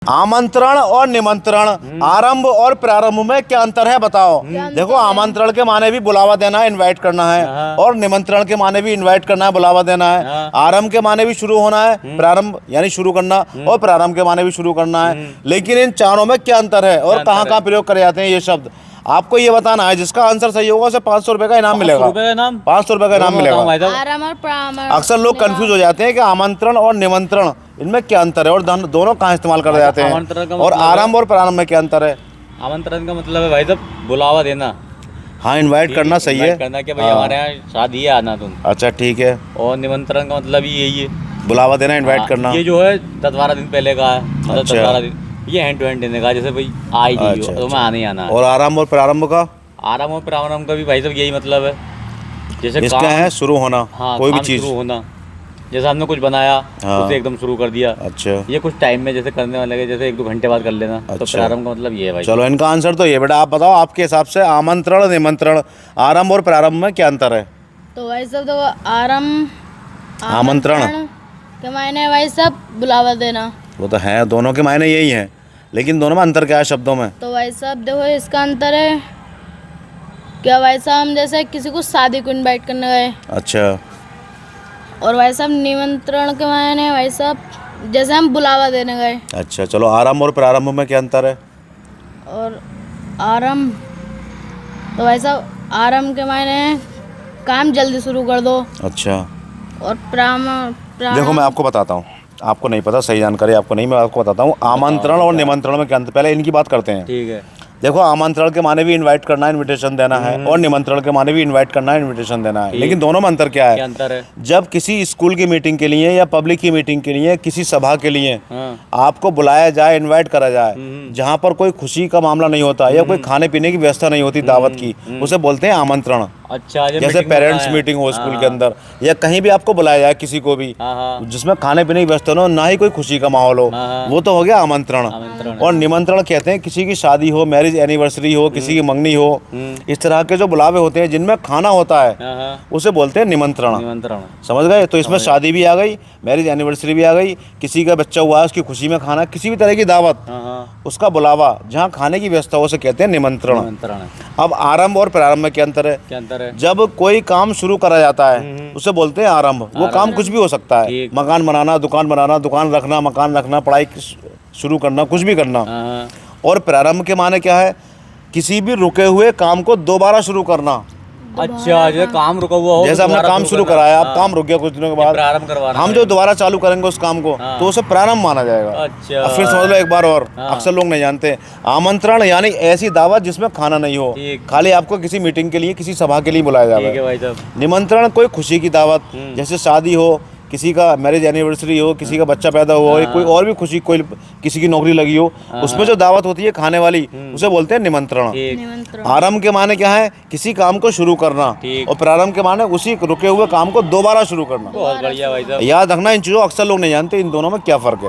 आमंत्रण और निमंत्रण, आरंभ और प्रारंभ में क्या अंतर है बताओ। देखो आमंत्रण के माने भी बुलावा देना है, इनवाइट करना है, और निमंत्रण के माने भी इनवाइट करना है, बुलावा देना है। आरंभ के माने भी शुरू होना है, प्रारंभ यानी शुरू करना, और प्रारंभ के माने भी शुरू करना है। लेकिन इन चारों में क्या अंतर है और कहाँ कहाँ प्रयोग करे जाते हैं ये शब्द, आपको ये बताना है। जिसका आंसर सही होगा उसे 500 रुपए का इनाम मिलेगा। 500 रुपए का इनाम मिलेगा। अक्सर लोग कंफ्यूज हो जाते हैं कि आमंत्रण और निमंत्रण इनमें क्या अंतर है और दोनों कहाँ इस्तेमाल करे जाते हैं, और आरंभ और प्रारंभ में क्या अंतर है। आमंत्रण का मतलब है भाई साहब बुलावा देना, हाँ इनवाइट करना, सही है, करना कि भाई हमारे यहाँ शादी है आना तुम। अच्छा ठीक है। और निमंत्रण का मतलब ही यही है, बुलावा देना, इनवाइट करना। ये जो है 10-12 दिन पहले का है, मतलब अच्छा। 10-12 दिन ये हैंड टू हैंड देने का, जैसे भाई आई जी अच्छा, तो मैं आने ही आना है। और आरंभ और प्रारंभ का, आराम और प्रारंभ का भी भाई साहब यही मतलब है, जैसे इसका है शुरू होना, हाँ, कोई भी काम चीज शुरू होना, जैसे हमने कुछ बनाया उसे एकदम शुरू कर दिया। अच्छा ये कुछ टाइम में जैसे करने वाले जैसे 1-2 घंटे बाद कर लेना, तो अच्छा। प्रारंभ का मतलब ये है भाई। चलो इनका आंसर तो ये बेटा, आप बताओ आपके हिसाब से आमंत्रण, निमंत्रण, आरंभ और प्रारंभ में क्या अंतर है। तो भाई साहब तो आमंत्रण आमंत्रण के मायने भाई साहब बुलावा देना, वो तो है, दोनों के मायने यही हैं, लेकिन दोनों में अंतर क्या है शब्दों में। तो भाई साहब देखो इसका अंतर है क्या भाई साहब, हम जैसे किसी को शादी को इनवाइट करने गए, अच्छा और भाई साहब निमंत्रण के मायने भाई साहब जैसे हम बुलावा देने गए। अच्छा चलो, आरंभ और प्रारंभ में क्या अंतर है। और आरंभ तो भाई साहब आरंभ के मायने काम जल्दी शुरू कर दो, अच्छा और प्रारंभ देखो मैं आपको बताता हूँ, आपको नहीं पता, सही जानकारी आपको नहीं, मैं आपको बताता हूँ आमंत्रण और निमंत्रण में क्या अंतर, पहले इनकी बात करते हैं। ठीक है। देखो आमंत्रण के माने भी इनवाइट करना, इनविटेशन देना है, और निमंत्रण के माने भी इनवाइट करना, इनविटेशन देना है। लेकिन दोनों में अंतर क्या क्या है। अंतर है। जब किसी स्कूल की मीटिंग के लिए या पब्लिक की मीटिंग के लिए, किसी सभा के लिए हाँ। आपको बुलाया जाए, इनवाइट करा जाए, जहाँ पर कोई खुशी का मामला नहीं होता या कोई खाने पीने की व्यवस्था नहीं होती दावत की, उसे बोलते हैं आमंत्रण। अच्छा, जैसे पेरेंट्स मीटिंग हो स्कूल के अंदर, या कहीं भी आपको बुलाया जाए किसी को भी, जिसमें खाने पीने की व्यवस्था हो, ना ही कोई खुशी का माहौल हो, वो तो हो गया आमंत्रण। और निमंत्रण कहते हैं किसी की शादी हो, मैरिज एनिवर्सरी हो, किसी की मंगनी हो, इस तरह के जो बुलावे होते हैं जिनमें खाना होता है, उसे बोलते हैं निमंत्रण। समझ गए। तो इसमें शादी भी आ गई, मैरिज एनिवर्सरी भी आ गई, किसी का बच्चा हुआ है उसकी खुशी में खाना, किसी भी तरह की दावत, उसका बुलावा जहाँ खाने की व्यवस्था हो, उसे कहते हैं निमंत्रण। अब आरंभ और प्रारंभ में क्या अंतर है। क्या अंतर है। जब कोई काम शुरू करा जाता है उसे बोलते हैं आरंभ। वो काम कुछ भी हो सकता है, मकान बनाना, दुकान रखना, मकान रखना, पढ़ाई शुरू करना, कुछ भी करना। और प्रारंभ के माने क्या है, किसी भी रुके हुए काम को दोबारा शुरू करना। अच्छा, जैसे काम रुका हुआ हो, जैसे हमने काम शुरू कराया, अब काम रुक गया कुछ दिनों के बाद, प्रारंभ करवाना, हम जो दोबारा चालू करेंगे उस काम को, तो उसे प्रारंभ माना जाएगा। अच्छा, अब फिर समझ लो एक बार और, अक्सर लोग नहीं जानते। आमंत्रण यानी ऐसी दावत जिसमें खाना नहीं हो, खाली आपको किसी मीटिंग के लिए, किसी सभा के लिए बुलाया जाए। निमंत्रण कोई खुशी की दावत, जैसे शादी हो, किसी का मैरिज एनिवर्सरी हो, किसी का बच्चा पैदा हुआ हो, कोई और भी खुशी, कोई किसी की नौकरी लगी हो, उसमें जो दावत होती है खाने वाली, उसे बोलते हैं निमंत्रण। आरंभ के माने क्या है, किसी काम को शुरू करना, और प्रारंभ के माने उसी रुके हुए काम को दोबारा शुरू करना। बहुत बढ़िया भाई साहब। याद रखना इन चीज़ों, अक्सर लोग नहीं जानते इन दोनों में क्या फ़र्क है।